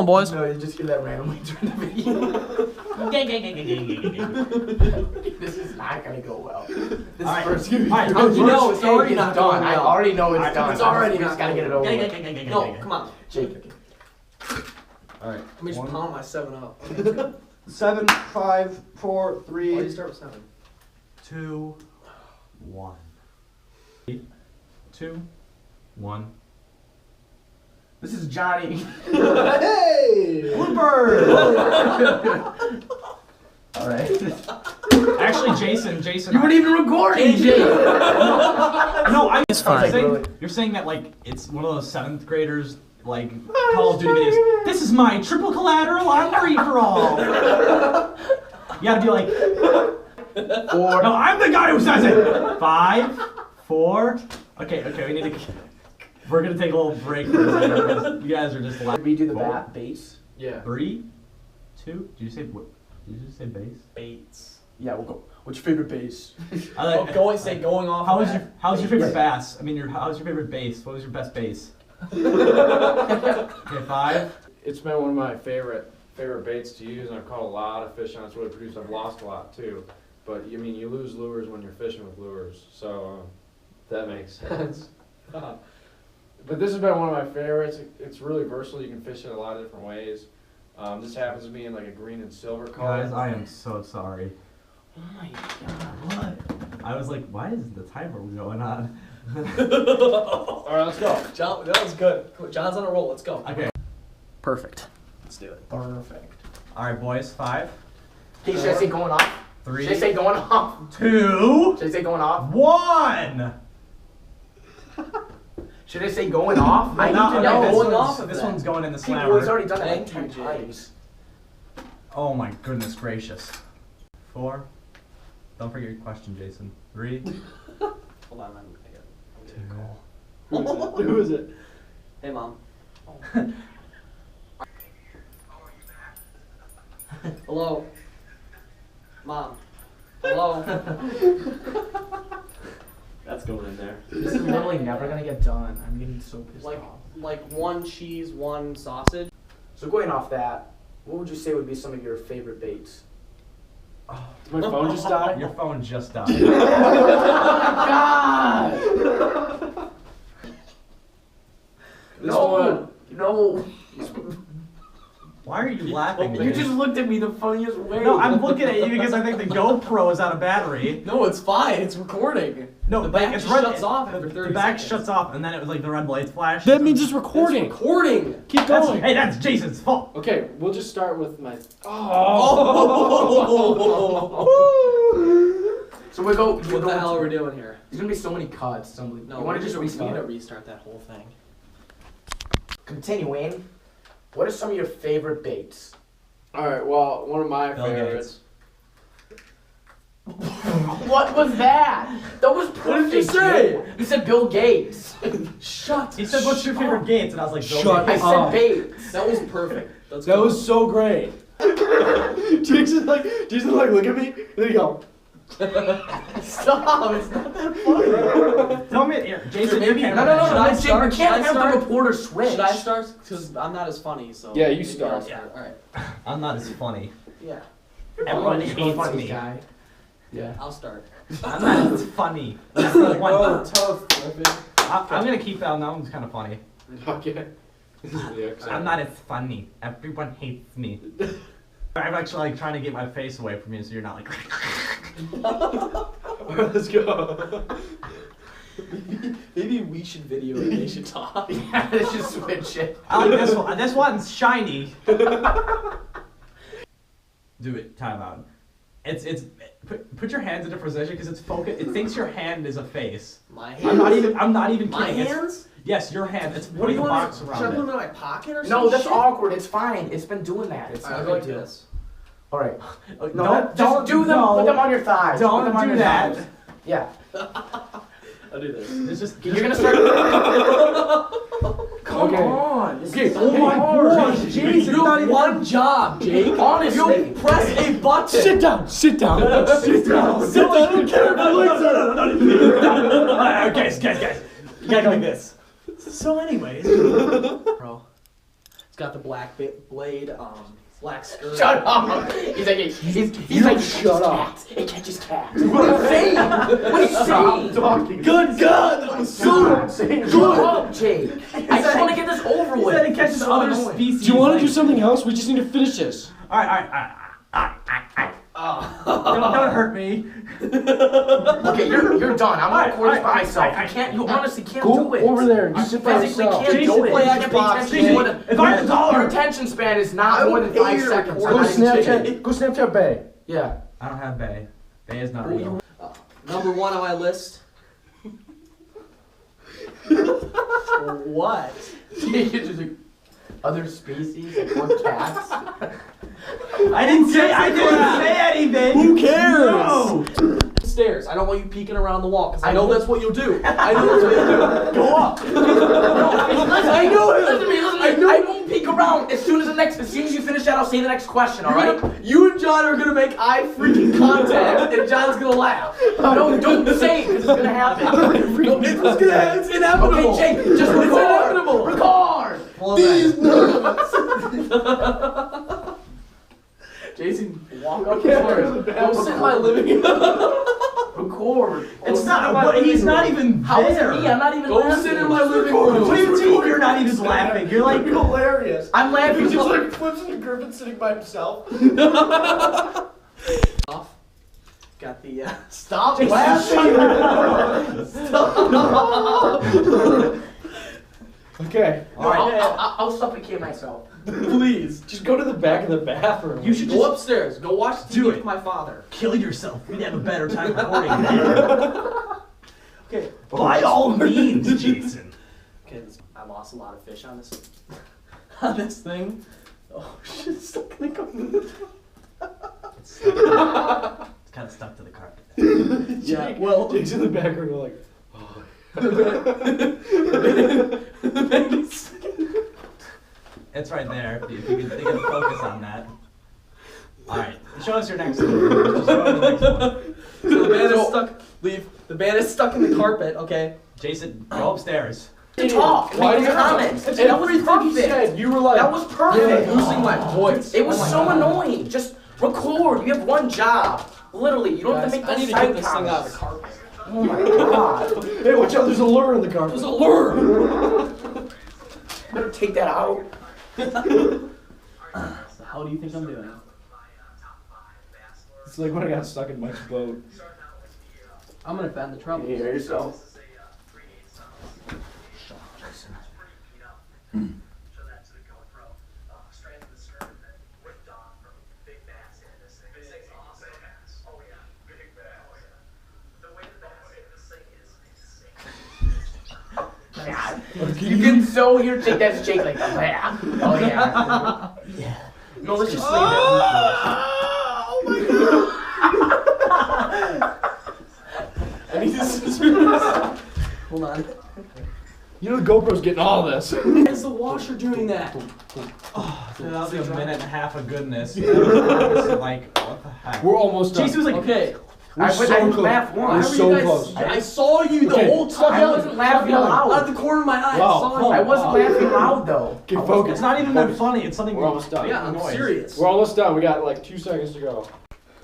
going, boys. No, you just hear that randomly during the video. This is not gonna go well. This first How you know it's already not done. I already know it's done. It's already just gotta get it over with. No, come on. Jake. Alright. Let me just pound my 7-Up. 7, 5, 4, 3. Why do you start with 7? 2, 1. 2, 1. This is Johnny. Hey! Bloopers! Alright. Actually, Jason. You weren't even recording, Jake! No, it's fine. You're saying that, like, it's one of those 7th graders, like, Call of Duty videos. This is my triple collateral on free for all. You gotta be like, 4. No, I'm the guy who says it. 5, 4. Okay, we need to. We're gonna take a little break for a second because you guys are just loud. Redo the bass? Yeah. 3, 2. Did you say bass? Baits. Yeah, we'll go. What's your favorite bass? I like, going off. How's your favorite bass? I mean, how's your favorite bass? What was your best bass? Okay, 5. It's been one of my favorite baits to use, and I've caught a lot of fish on. It's really produced. I've lost a lot too, but I mean, you lose lures when you're fishing with lures, so that makes sense. But this has been one of my favorites. It's really versatile. You can fish it a lot of different ways. This happens to be in like a green and silver color. Guys, I am so sorry. Oh my god, what? I was like, why is the timer going on? All right, let's go. John, that was good. John's on a roll. Let's go. Okay. Perfect. Let's do it. Perfect. All right, boys. 5. Okay, should I say going off? 3. Should I say going off? 2. Should I say going off? 1. Should I say going off? I need to Okay, know. this one's going in the People slammer. has already done that like Thank 10 you, times. Oh my goodness gracious. 4. Don't forget your question, Jason. 3. Hold on, I'm getting a call. Who is it? Hey, Mom. Hello. Mom. Hello. That's going in there. This is literally never gonna get done. I'm getting so pissed off. Like 1 cheese, 1 sausage. So going off that, what would you say would be some of your favorite baits? Did my phone just die? Your phone just died. God! No! Why are you laughing? You just looked at me the funniest way. No, I'm looking at you because I think the GoPro is out of battery. No, it's fine. It's recording. No, the back it's just shuts off after 30 The back seconds. shuts off, and then it was like the red lights flash. That means it's recording. It's recording. Keep going. Hey, that's Jason's fault. Okay, we'll just start with my. So we go. What the hell are we doing here? There's gonna be so many cuts. No, you want to just we need to restart? restart that whole thing. Continuing. What are some of your favorite baits? All right. Well, one of my Bill favorites. What was that? That was perfect. What did you say? dude. You said Bill Gates. Shut. He said, "What's your favorite Gates?" And I was like, Bill Shut Gates. I said baits. That was perfect. Let's That go. was so great. Jason like, look at me. There you go. Stop! It's not that funny. Tell me, here, Jason, maybe- your No, camera. Should I Jake, start? you Should I can't have start? the reporter switch. Should I start? Because I'm not as funny. So. Yeah, you maybe start. I'll All right. I'm not as funny. Yeah. Everyone You're the hates funniest me. guy. Yeah. I'll start. I'm not as funny. That's the one. tough. I'm gonna keep that. That one's kind of funny. Okay. I'm not as funny. Everyone hates me. I'm actually like trying to get my face away from you, so you're not like. Alright, let's go. Maybe we should video it. They should talk. Yeah, let's just switch it. I like this one. This one's shiny. Do it. Time out. It's. Put your hands in a position because it's focus. It thinks your hand is a face. My hands. I'm not even My kidding. hands. Yes, your hand. It's What do putting you a want? box Should I around put them it. in my pocket or something? No, that's awkward. It's fine. It's been doing that. It's Alright, not I'll go like like this. All right. Don't just do them. no. Put them on your thighs. Put Don't them on do your that. thighs. Yeah. I'll do this. It's just. You're gonna start. Come Okay. on. This Okay. is Oh my hard. gosh, You have one job, Jake. Honestly. You press a button. Sit down. Sit down. Sit down. I don't care. Guys. You gotta go like this. So anyways. Bro. It's got the black blade, black skirt. Shut up! He's like, he's like, shut up! It catches cats. What are you saying? What are you saying? Talking. Good God, that was so Shut up, Jake. I just want to get this over with. He said it catches So other annoying. species. Do you want to do like- something else? We just need to finish this. Alright. Don't hurt me. Okay, you're done. I'm gonna record this by myself. You honestly can't do Go it. over there and just sit by Physically yourself. can't Jason, do it. play You can't pay Xbox. attention Jason, more than if I'm a dollar- your attention span is not more than 5 seconds. Go I'm not even kidding. Snapchat. Go Snapchat Bay. Yeah. I don't have Bay. Bay is not real. Number 1 on my list. What? It's just like other species, like more cats. I didn't say anything. Who cares? No. Stairs. I don't want you peeking around the wall, because I know that's what you'll do. I know that's what you'll do. Go up. I know it. Listen to me. I won't peek around. As soon as you finish that, I'll say the next question. All right? You and John are gonna make eye freaking contact, and John's gonna laugh. No, don't say it, 'cause it's gonna happen. No, it's gonna happen. It's inevitable. Okay, Jake, just It's record. inevitable. Record. These Jason, walk up the stairs. Go sit in my living room. Record. It's not. He's not even How is it there. me? I'm not even Go laughing. sit in my living room. What do you mean you're not even laughing? You're like hilarious. I'm laughing. He just like flips into Griffin sitting by himself. Off. Got the Stop Jason, laughing. Okay. I'll suffocate myself. Please. Just go to the back of the bathroom. You should Go just upstairs. Go watch TV Do with it. my father. kill yourself. We'd have a better time recording that. Okay. By all means, Jason. Okay. I lost a lot of fish on this. On this thing. Oh shit! It's still gonna come. It's kind of stuck to the carpet. Yeah. Well. Jake's in the background like, It's right there. If you can focus on that. All right. Show us your next one. Just show us the next one. So the band is stuck. Leave. The band is stuck in the carpet. Okay. Jason, go upstairs. Talk. Why Leave do you comments. have That was everything he perfect. said? You were like, That was perfect. I'm losing my voice. It was Oh my so God. annoying. Just record. You have one job. Literally, you don't have to make I need those to side get this thing out of comments. the carpet. Oh my god. hey, watch out! There's a lure in the carpet. There's a lure. Better take that out. So how do you think I'm doing? It's like when I got stuck in Mike's boat. I'm gonna bend the treble. You hear yourself? You can so hear Jake. That's Jake like, oh yeah. Oh yeah. Yeah. No, let's just leave it. Oh my god! I need to scissors. Hold on. You know the GoPro's getting all this. Is the washer doing that? Oh, that'll be a minute and a half of goodness. Like, what the heck? We're almost done. Jason was like, Okay. We're I so didn't close. laugh We're once. Why were so you guys- close. I saw you the Okay. whole time. I wasn't laughing Out loud. of the corner of my eye, Wow. I saw you. I wasn't laughing loud though. Get focused. it's not even that funny. It's something We're almost done. Yeah, I'm noise. serious. We're almost done. We got like 2 seconds to go.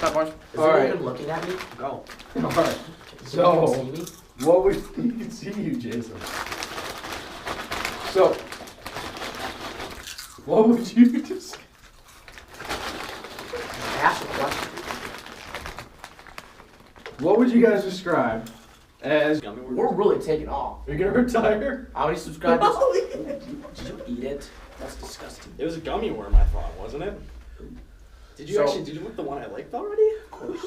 Is All it right. even looking at me? Go. All right. So, So, can you see me? what would you can see you, Jason? So, what would you just? Ask a question. What would you guys describe as? We're really taking off. Are you gonna retire? How many subscribers? Did you eat it? That's disgusting. It was a gummy worm, I thought, wasn't it? Did you So- did you look the one I liked already? Of course.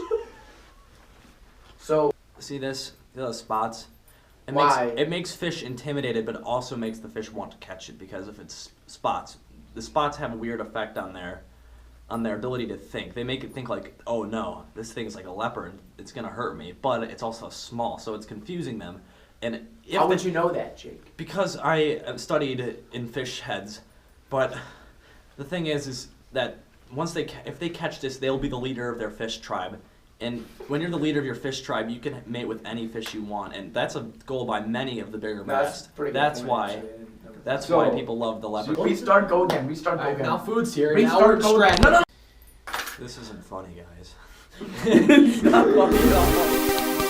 So, See this? Those spots? Why? It makes fish intimidated, but it also makes the fish want to catch it because if it's spots, the spots have a weird effect on their ability to think. They make it think like, oh no, this thing's like a leopard, it's gonna hurt me, but it's also small, so it's confusing them. And if how would the- you know that, Jake? Because I have studied in fish heads, but the thing is that once if they catch this, they'll be the leader of their fish tribe. And when you're the leader of your fish tribe, you can mate with any fish you want, and that's a goal by many of the bigger bass. pretty good That's point, why. actually. I didn't never That's So- why people love the leopard. Restart, go again. Restart, go Alright, again. now food's here. Now Restart, we're go distracted. again. No, no. This isn't funny, guys. It's not funny at all.